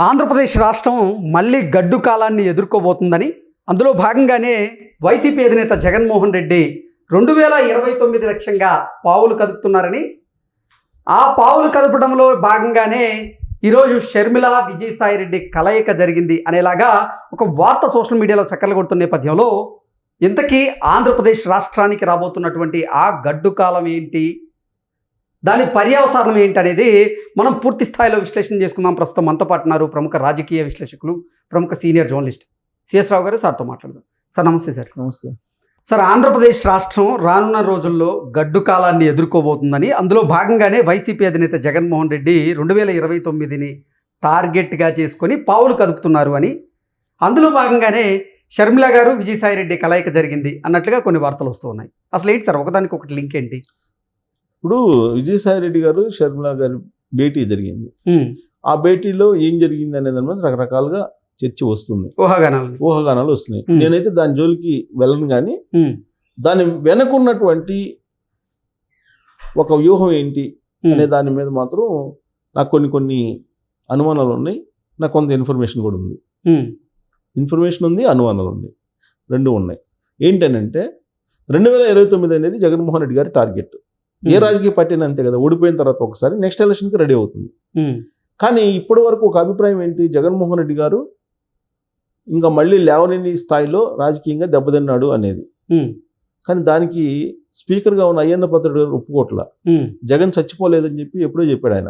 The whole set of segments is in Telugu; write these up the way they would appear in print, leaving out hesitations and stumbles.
ఆంధ్రప్రదేశ్ రాష్ట్రం మళ్ళీ గడ్డు కాలాన్ని ఎదుర్కోబోతుందని, అందులో భాగంగానే వైసీపీ అధినేత జగన్మోహన్ రెడ్డి 2029 లక్ష్యంగా పావులు కదుపుతున్నారని, ఆ పావులు కదపడంలో భాగంగానే ఈరోజు షర్మిల విజయసాయిరెడ్డి కలయిక జరిగింది అనేలాగా ఒక వార్త సోషల్ మీడియాలో చక్కర్లు కొడుతున్న నేపథ్యంలో ఇంతకీ ఆంధ్రప్రదేశ్ రాష్ట్రానికి రాబోతున్నటువంటి ఆ గడ్డు కాలం ఏంటి, దాని పర్యవసానం ఏంటి అనేది మనం పూర్తి స్థాయిలో విశ్లేషణ చేసుకుందాం. ప్రస్తుతం మనతో పాటు ఉన్నారు ప్రముఖ రాజకీయ విశ్లేషకులు, ప్రముఖ సీనియర్ జర్నలిస్ట్ సిఎస్ రావు గారు. సార్తో మాట్లాడదాం. సార్ నమస్తే. సార్ నమస్తే. సార్, ఆంధ్రప్రదేశ్ రాష్ట్రం రానున్న రోజుల్లో గడ్డు కాలాన్ని ఎదుర్కోబోతుందని, అందులో భాగంగానే వైసీపీ అధినేత జగన్మోహన్ రెడ్డి 2029ని టార్గెట్గా చేసుకొని పావులు కదుపుతున్నారు అని, అందులో భాగంగానే షర్మిల గారు విజయసాయిరెడ్డి కలయిక జరిగింది అన్నట్లుగా కొన్ని వార్తలు వస్తూ ఉన్నాయి. అసలు ఏంటి సార్, ఒకదానికి ఒకటి లింక్ ఏంటి? ఇప్పుడు విజయసాయిరెడ్డి గారు షర్మిల గారి భేటీ జరిగింది. ఆ భేటీలో ఏం జరిగింది అనే దాని మీద రకరకాలుగా చర్చ వస్తుంది, ఊహాగానాలు వస్తున్నాయి. నేనైతే దాని జోలికి వెళ్ళను, కానీ దాని వెనకున్నటువంటి ఒక వ్యూహం ఏంటి అనే దాని మీద మాత్రం నాకు కొన్ని అనుమానాలు ఉన్నాయి. నాకు కొంత ఇన్ఫర్మేషన్ కూడా ఉంది. ఇన్ఫర్మేషన్ ఉంది, అనుమానాలు ఉన్నాయి, రెండు ఉన్నాయి. ఏంటనంటే 2029 అనేది జగన్మోహన్ రెడ్డి గారి టార్గెట్. ఏ రాజకీయ పార్టీ అయినా అంతే కదా, ఓడిపోయిన తర్వాత ఒకసారి నెక్స్ట్ ఎలక్షన్కి రెడీ అవుతుంది. కానీ ఇప్పటి వరకు ఒక అభిప్రాయం ఏంటి, జగన్మోహన్ రెడ్డి గారు ఇంకా మళ్ళీ లేవలేని స్థాయిలో రాజకీయంగా దెబ్బతిన్నాడు అనేది. కానీ దానికి స్పీకర్గా ఉన్న అయ్యన్న పాత్రుడు గారు ఒప్పుకోట్లా. జగన్ చచ్చిపోలేదని చెప్పి ఎప్పుడో చెప్పాడు ఆయన.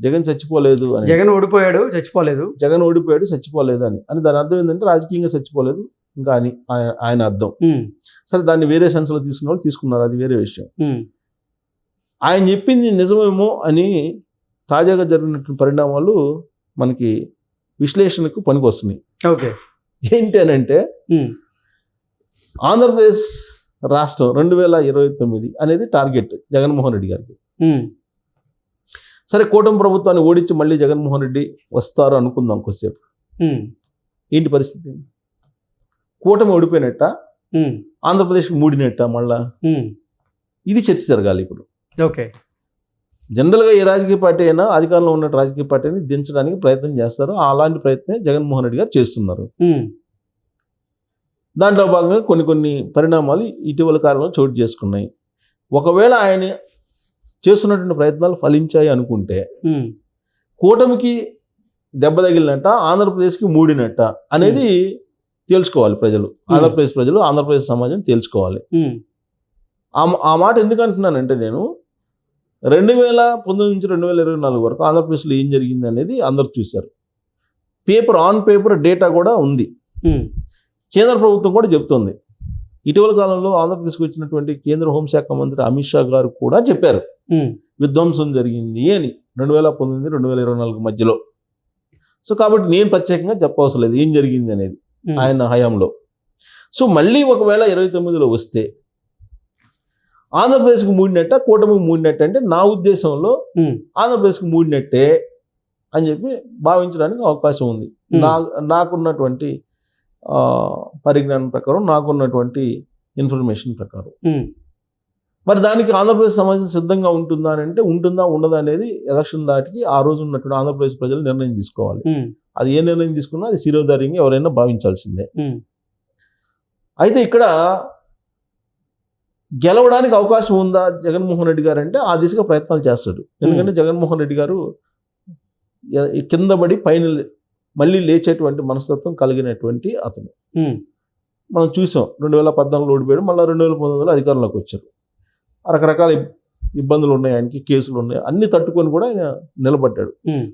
జగన్ చచ్చిపోలేదు అని, జగన్ ఓడిపోయాడు చచ్చిపోలేదు అని దాని అర్థం ఏంటంటే రాజకీయంగా చచ్చిపోలేదు ఇంకా అని ఆయన అర్థం. సరే, దాన్ని వేరే సెన్స్లో తీసుకున్న వాళ్ళు తీసుకున్నారు, అది వేరే విషయం. ఆయన చెప్పింది నిజమేమో అని తాజాగా జరిగినటువంటి పరిణామాలు మనకి విశ్లేషణకు పనికొస్తున్నాయి. ఓకే, ఏంటి అని అంటే ఆంధ్రప్రదేశ్ రాష్ట్రం 2029 అనేది టార్గెట్ జగన్మోహన్ రెడ్డి గారికి. సరే, కూటమి ప్రభుత్వాన్ని ఓడించి మళ్ళీ జగన్మోహన్ రెడ్డి వస్తారు అనుకుందాం కొద్దిసేపు. ఏంటి పరిస్థితి? కూటమి ఓడిపోయినట్ట, ఆంధ్రప్రదేశ్కి మూడినట్ట మళ్ళా? ఇది చర్చ జరగాలి ఇప్పుడు. ఓకే, జనరల్గా ఏ రాజకీయ పార్టీ అయినా అధికారంలో ఉన్న రాజకీయ పార్టీని దించడానికి ప్రయత్నం చేస్తారు. అలాంటి ప్రయత్నమే జగన్మోహన్ రెడ్డి గారు చేస్తున్నారు. దాంట్లో భాగంగా కొన్ని పరిణామాలు ఇటీవల కాలంలో చోటు చేసుకున్నాయి. ఒకవేళ ఆయన చేస్తున్నటువంటి ప్రయత్నాలు ఫలించాయి అనుకుంటే కూటమికి దెబ్బ తగిలినట్ట, ఆంధ్రప్రదేశ్కి మూడినట్ట అనేది తేల్చుకోవాలి ప్రజలు. ఆంధ్రప్రదేశ్ ప్రజలు, ఆంధ్రప్రదేశ్ సమాజం తేల్చుకోవాలి. ఆ మాట ఎందుకు అంటున్నానంటే, నేను 2019 నుంచి 2024 వరకు ఆంధ్రప్రదేశ్లో ఏం జరిగింది అనేది అందరూ చూశారు. ఆన్ పేపర్ డేటా కూడా ఉంది. కేంద్ర ప్రభుత్వం కూడా చెప్తోంది. ఇటీవల కాలంలో ఆంధ్రప్రదేశ్కి వచ్చినటువంటి కేంద్ర హోంశాఖ మంత్రి అమిత్ షా గారు కూడా చెప్పారు విధ్వంసం జరిగింది అని 2019-2024 మధ్యలో. సో కాబట్టి నేను ప్రత్యేకంగా చెప్పవలసిన లేదు ఏం జరిగింది అనేది ఆయన హయాంలో. సో మళ్ళీ ఒకవేళ 29లో వస్తే ఆంధ్రప్రదేశ్కి మూడినట్ట, కూటమికి మూడినట్టు అంటే నా ఉద్దేశంలో ఆంధ్రప్రదేశ్కి మూడినట్టే అని చెప్పి భావించడానికి అవకాశం ఉంది. నాకున్నటువంటి పరిజ్ఞానం ప్రకారం, నాకున్నటువంటి ఇన్ఫర్మేషన్ ప్రకారం. మరి దానికి ఆంధ్రప్రదేశ్ సమాజం సిద్ధంగా ఉంటుందా అని అంటే, ఉంటుందా ఉండదా అనేది ఎలక్షన్ దాటికి ఆ రోజు ఉన్నటువంటి ఆంధ్రప్రదేశ్ ప్రజలు నిర్ణయం తీసుకోవాలి. అది ఏ నిర్ణయం తీసుకున్నా అది శిరోధార్యంగా ఎవరైనా భావించాల్సిందే. అయితే ఇక్కడ గెలవడానికి అవకాశం ఉందా జగన్మోహన్ రెడ్డి గారు అంటే, ఆ దిశగా ప్రయత్నాలు చేస్తాడు. ఎందుకంటే జగన్మోహన్ రెడ్డి గారు కింద పడి పైన మళ్ళీ లేచేటువంటి మనస్తత్వం కలిగినటువంటి అతను. మనం చూసాం, 2014లో ఓడిపోయాడు, మళ్ళీ 2019లో అధికారంలోకి వచ్చారు. రకరకాల ఇబ్బందులు ఉన్నాయి, ఆయనకి కేసులు ఉన్నాయి, అన్ని తట్టుకొని కూడా ఆయన నిలబడ్డాడు.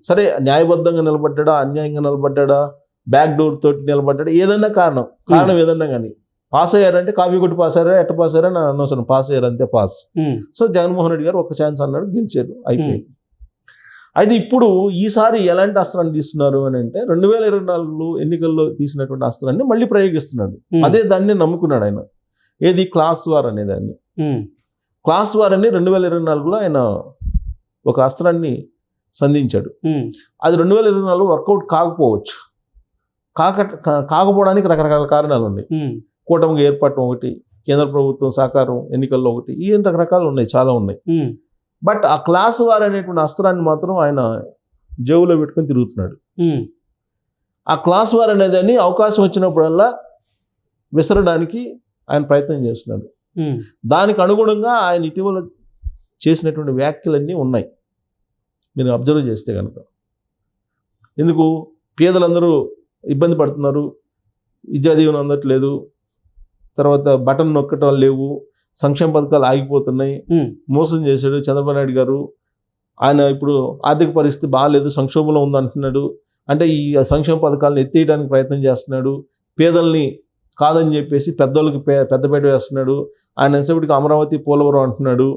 సరే, న్యాయబద్ధంగా నిలబడ్డా, అన్యాయంగా నిలబడ్డా, బ్యాక్ డోర్ తోటి నిలబడ్డాడు, ఏదన్నా కారణం ఏదన్నా కానీ పాస్ అయ్యారంటే కాపీ కొట్టి పాస్ అయ్యారా, ఎట్ట పాస్ అయ్యారా అని అనవసరం, పాస్ అయ్యారు అంతే, పాస్. సో జగన్మోహన్ రెడ్డి గారు ఒక ఛాన్స్ అన్నాడు, గెలిచారు, అయిపోయింది. అయితే ఇప్పుడు ఈసారి ఎలాంటి అస్త్రాన్ని తీస్తున్నారు అని అంటే, 2024 ఎన్నికల్లో తీసినటువంటి అస్త్రాన్ని మళ్ళీ ప్రయోగిస్తున్నాడు. అదే దాన్ని నమ్ముకున్నాడు ఆయన. ఏది? క్లాస్ వార్ అనే దాన్ని. క్లాస్ వార్ అని 2024లో ఆయన ఒక అస్త్రాన్ని సంధించాడు. అది 2024 వర్కౌట్ కాకపోవచ్చు. కాకపోవడానికి రకరకాల కారణాలు ఉన్నాయి. కూటమికి ఏర్పడటం ఒకటి, కేంద్ర ప్రభుత్వం సహకారం ఎన్నికల్లో ఒకటి, ఈ రకరకాలు ఉన్నాయి, చాలా ఉన్నాయి. బట్ ఆ క్లాస్ వార్ అనేటువంటి అస్త్రాన్ని మాత్రం ఆయన జేబులో పెట్టుకొని తిరుగుతున్నాడు. ఆ క్లాస్ వార్ అనేదాన్ని అవకాశం వచ్చినప్పుడల్లా విసరడానికి ఆయన ప్రయత్నం చేస్తున్నాడు. దానికి అనుగుణంగా ఆయన ఇటీవల చేసినటువంటి వ్యాఖ్యలన్నీ ఉన్నాయి మీరు అబ్జర్వ్ చేస్తే కనుక. ఎందుకు పేదలందరూ ఇబ్బంది పడుతున్నారు, విద్యా దీవెన అందట్లేదు, తర్వాత బటన్ నొక్కటం లేవు, సంక్షేమ పథకాలు ఆగిపోతున్నాయి, మోసం చేశాడు చంద్రబాబు నాయుడు గారు, ఆయన ఇప్పుడు ఆర్థిక పరిస్థితి బాగాలేదు, సంక్షోభంలో ఉందంటున్నాడు, అంటే ఈ సంక్షేమ పథకాలను ఎత్తేయడానికి ప్రయత్నం చేస్తున్నాడు, పేదల్ని కాదని చెప్పేసి పెద్దోళ్ళకి పెద్దపేట వేస్తున్నాడు, ఆయన ఎంతసేపటికి అమరావతి పోలవరం అంటున్నాడు,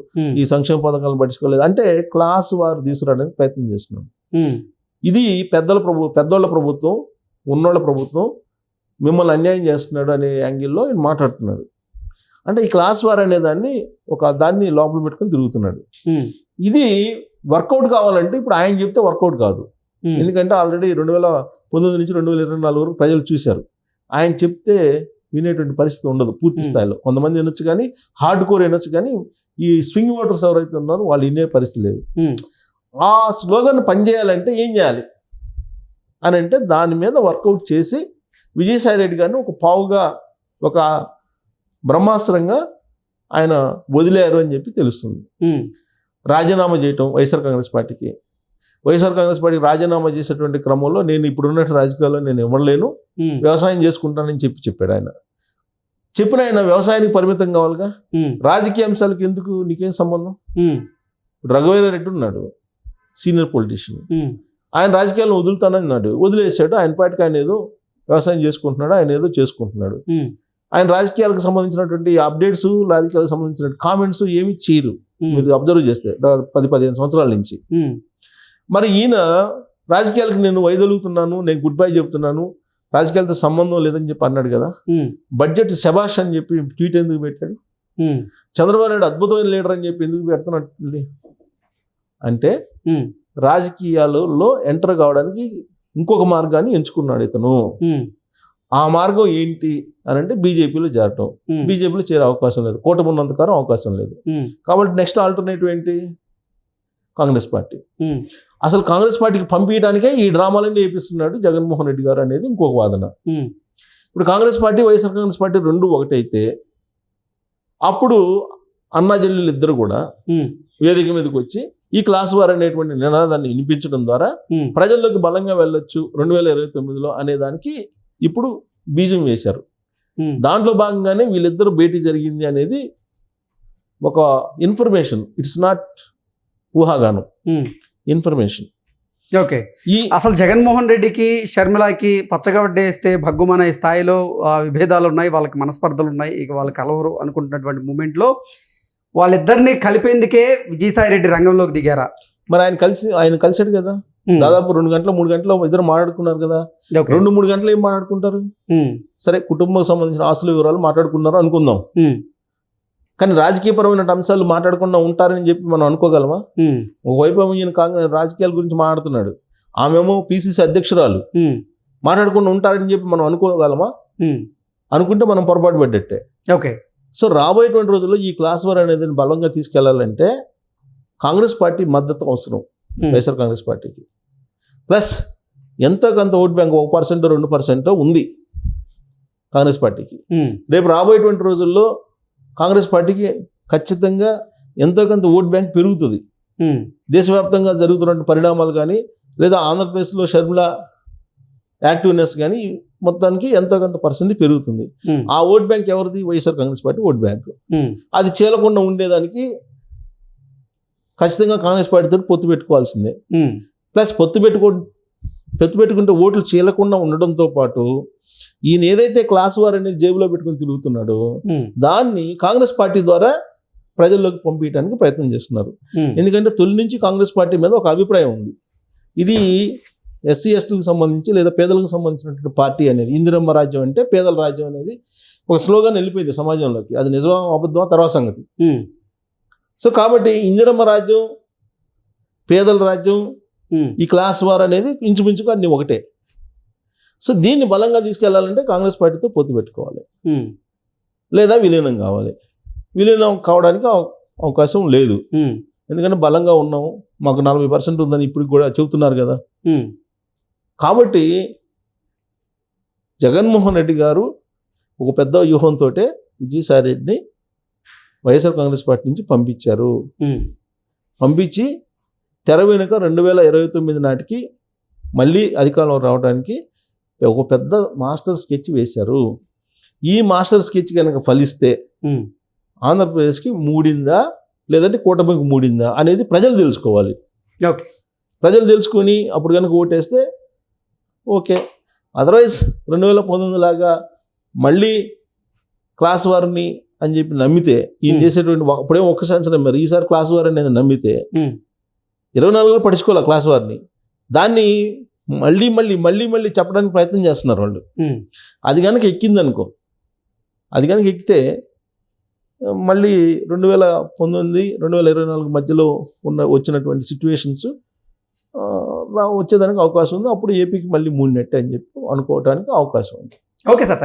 ఈ సంక్షేమ పథకాలను పట్టించుకోలేదు అంటే క్లాస్ వారు తీసుకురావడానికి ప్రయత్నం చేస్తున్నాడు. ఇది పెద్దోళ్ళ ప్రభుత్వం, ఉన్నోళ్ళ ప్రభుత్వం మిమ్మల్ని అన్యాయం చేస్తున్నాడు అనే యాంగిల్లో ఆయన మాట్లాడుతున్నాడు. అంటే ఈ క్లాస్ వార్ అనే దాన్ని లోపల పెట్టుకొని తిరుగుతున్నాడు. ఇది వర్కౌట్ కావాలంటే ఇప్పుడు ఆయన చెప్తే వర్కౌట్ కాదు. ఎందుకంటే ఆల్రెడీ 2019 నుంచి 2024 వరకు ప్రజలు చూశారు. ఆయన చెప్తే వినేటువంటి పరిస్థితి ఉండదు పూర్తి స్థాయిలో. కొంతమంది వినొచ్చు కానీ, హార్డ్ కోర్ వినొచ్చు కానీ, ఈ స్వింగ్ ఓటర్స్ ఎవరైతే ఉన్నారో వాళ్ళు వినే పరిస్థితి లేదు. ఆ స్లోగన్ పనిచేయాలంటే ఏం చేయాలి అని అంటే దాని మీద వర్కౌట్ చేసి విజయసాయి రెడ్డి గారిని ఒక పావుగా, ఒక బ్రహ్మాస్త్రంగా ఆయన వదిలేరు అని చెప్పి తెలుస్తుంది. రాజీనామా చేయటం వైఎస్ఆర్ కాంగ్రెస్ పార్టీకి రాజీనామా చేసేటువంటి క్రమంలో నేను ఇప్పుడున్నట్టు రాజకీయాల్లో నేను ఇవ్వలేను, వ్యవసాయం చేసుకుంటానని చెప్పాడు ఆయన. చెప్పిన ఆయన వ్యవసాయానికి పరిమితం కావాలిగా, రాజకీయ అంశాలకి ఎందుకు, నీకేం సంబంధం? రఘువీర రెడ్డి ఉన్నాడు, సీనియర్ పొలిటీషియన్, ఆయన రాజకీయాలను వదులుతానన్నాడు, వదిలేసాడు. ఆయన పార్టీకి ఆయన ఏదో వ్యవసాయం చేసుకుంటున్నాడు, ఆయన ఏదో చేసుకుంటున్నాడు. ఆయన రాజకీయాలకు సంబంధించినటువంటి అప్డేట్స్, రాజకీయాలకు సంబంధించిన కామెంట్స్ ఏమి చేయరు మీరు అబ్జర్వ్ చేస్తే 10-15 సంవత్సరాల నుంచి. మరి ఈయన రాజకీయాలకు నేను వైదొలుగుతున్నాను, నేను గుడ్ బై చెప్తున్నాను, రాజకీయాలతో సంబంధం లేదని చెప్పి అన్నాడు కదా. బడ్జెట్ శబాష్ అని చెప్పి ట్వీట్ ఎందుకు పెట్టాడు? చంద్రబాబు నాయుడు అద్భుతమైన లీడర్ అని చెప్పి ఎందుకు పెడుతున్నట్టు అంటే రాజకీయాలలో ఎంటర్ కావడానికి ఇంకొక మార్గాన్ని ఎంచుకున్నాడు ఇతను. ఆ మార్గం ఏంటి అని అంటే బీజేపీలో చేరటం. బీజేపీలో చేరే అవకాశం లేదు, కూటమి ఉన్నంతకాలం అవకాశం లేదు. కాబట్టి నెక్స్ట్ ఆల్టర్నేటివ్ ఏంటి? కాంగ్రెస్ పార్టీ. అసలు కాంగ్రెస్ పార్టీకి పంపించడానికే ఈ డ్రామాలన్నీ వేపిస్తున్నాడు జగన్మోహన్ రెడ్డి గారు అనేది ఇంకొక వాదన. ఇప్పుడు కాంగ్రెస్ పార్టీ, వైఎస్ఆర్ కాంగ్రెస్ పార్టీ రెండు ఒకటైతే అప్పుడు అన్నాజల్లులు ఇద్దరు కూడా వేదిక మీదకి వచ్చి ఈ క్లాస్ వార్ అనేటువంటి నినాదాన్ని వినిపించడం ద్వారా ప్రజల్లోకి బలంగా వెళ్ళొచ్చు 2029లో అనేదానికి ఇప్పుడు బీజం వేశారు. దాంట్లో భాగంగానే వీళ్ళిద్దరు భేటీ జరిగింది అనేది ఒక ఇన్ఫర్మేషన్, ఇట్స్ నాట్ ఊహాగానం, ఇన్ఫర్మేషన్. ఓకే, అసలు జగన్మోహన్ రెడ్డికి షర్మిలకి పచ్చగా వడ్డేస్తే భగ్గుమనే స్థాయిలో విభేదాలు ఉన్నాయి, వాళ్ళకి మనస్పర్ధలు ఉన్నాయి, ఇక వాళ్ళు కలవరు అనుకుంటున్నటువంటి మూమెంట్లో వాళ్ళిద్దరిని కలిపేందుకే విజయసాయి రెడ్డి రంగంలోకి దిగారా? మరి ఆయన కలిసాడు కదా, దాదాపు 2 గంటలు 3 గంటలు ఇద్దరు మాట్లాడుకున్నారు కదా. 2-3 గంటలు ఏం మాట్లాడుకుంటారు? సరే, కుటుంబం సంబంధించిన ఆస్తుల వివరాలు మాట్లాడుకున్నారు అనుకుందాం, కానీ రాజకీయపరమైన అంశాలు మాట్లాడకుండా ఉంటారని చెప్పి మనం అనుకోగలమా? ఒకవైపు ఈయన కాంగ్రెస్ రాజకీయాల గురించి మాట్లాడుతున్నాడు, ఆమెమో పిసిసి అధ్యక్షురాలు, మాట్లాడకుండా ఉంటారని చెప్పి మనం అనుకోగలమా? అనుకుంటే మనం పొరపాటు పడ్డట్టే. ఓకే, సో రాబోయేటువంటి రోజుల్లో ఈ క్లాస్ వార్ అనేది బలంగా తీసుకెళ్లాలంటే కాంగ్రెస్ పార్టీ మద్దతు అవసరం వైఎస్ఆర్ కాంగ్రెస్ పార్టీకి. ప్లస్ ఎంతో కొంత ఓట్ బ్యాంక్ 1% 2% ఉంది కాంగ్రెస్ పార్టీకి. రేపు రాబోయేటువంటి రోజుల్లో కాంగ్రెస్ పార్టీకి ఖచ్చితంగా ఎంతో కొంత ఓట్ బ్యాంక్ పెరుగుతుంది. దేశవ్యాప్తంగా జరుగుతున్న పరిణామాలు కానీ, లేదా ఆంధ్రప్రదేశ్లో షర్మిల యాక్టివ్నెస్ కానీ మొత్తానికి ఎంతో కొంత పర్సెంట్ పెరుగుతుంది. ఆ ఓట్ బ్యాంక్ ఎవరిది? YSR Congress party vote bank. అది చీలకుండా ఉండేదానికి ఖచ్చితంగా కాంగ్రెస్ పార్టీతో పొత్తు పెట్టుకోవాల్సిందే. ప్లస్ పొత్తు పెట్టుకుంటే ఓట్లు చీలకుండా ఉండడంతో పాటు ఈయన ఏదైతే క్లాస్ వార్ అనేది జేబులో పెట్టుకుని తిరుగుతున్నాడో దాన్ని కాంగ్రెస్ పార్టీ ద్వారా ప్రజల్లోకి పంపించడానికి ప్రయత్నం చేస్తున్నారు. ఎందుకంటే తొలి నుంచి కాంగ్రెస్ పార్టీ మీద ఒక అభిప్రాయం ఉంది, ఇది ఎస్సీ ఎస్టీలకు సంబంధించి లేదా పేదలకు సంబంధించినటువంటి పార్టీ అనేది. ఇందిరమ్మ రాజ్యం అంటే పేదల రాజ్యం అనేది ఒక స్లోగన్ వెళ్ళిపోయింది సమాజంలోకి. అది నిజమా అబద్ధమా తర్వాత సంగతి. సో కాబట్టి ఇందిరమ్మ రాజ్యం, పేదల రాజ్యం, ఈ క్లాస్ వార్ అనేది ఇంచుమించుగా అన్ని ఒకటే. సో దీన్ని బలంగా తీసుకెళ్లాలంటే కాంగ్రెస్ పార్టీతో పొత్తు పెట్టుకోవాలి, లేదా విలీనం కావాలి. విలీనం కావడానికి అవకాశం లేదు, ఎందుకంటే బలంగా ఉన్నాము, మాకు 40% ఉందని ఇప్పుడు కూడా చెబుతున్నారు కదా. కాబట్టి జగన్మోహన్ రెడ్డి గారు ఒక పెద్ద వ్యూహంతో విజయసాయి రెడ్డిని వైఎస్ఆర్ కాంగ్రెస్ పార్టీ నుంచి పంపించారు. పంపించి తెర వెనుక 2029 నాటికి మళ్ళీ అధికారంలో రావడానికి ఒక పెద్ద మాస్టర్ స్కెచ్ వేశారు. ఈ మాస్టర్ స్కెచ్ కనుక ఫలిస్తే ఆంధ్రప్రదేశ్కి మూడిందా లేదంటే కూటమికి మూడిందా అనేది ప్రజలు తెలుసుకోవాలి. ఓకే, ప్రజలు తెలుసుకొని అప్పుడు కనుక ఓటేస్తే ఓకే. అదర్వైజ్ 2019 లాగా మళ్ళీ క్లాస్ వారిని అని చెప్పి నమ్మితే ఈయన చేసేటువంటి అప్పుడే ఒక్కసారి నమ్మారు, ఈసారి క్లాస్ వార్ అనేది నమ్మితే 24లో పడుచుకోవాలి క్లాస్ వారిని. దాన్ని మళ్ళీ మళ్ళీ మళ్ళీ మళ్ళీ చెప్పడానికి ప్రయత్నం చేస్తున్నారు వాళ్ళు. అది కనుక ఎక్కిందనుకో, అది కనుక ఎక్కితే మళ్ళీ 2019 2024 మధ్యలో వచ్చినటువంటి సిచ్యువేషన్స్ వచ్చేదానికి అవకాశం ఉంది. అప్పుడు ఏపీకి మళ్ళీ 3 నెట్ అని చెప్పి అనుకోవడానికి అవకాశం ఉంది. Okay sir, thank you.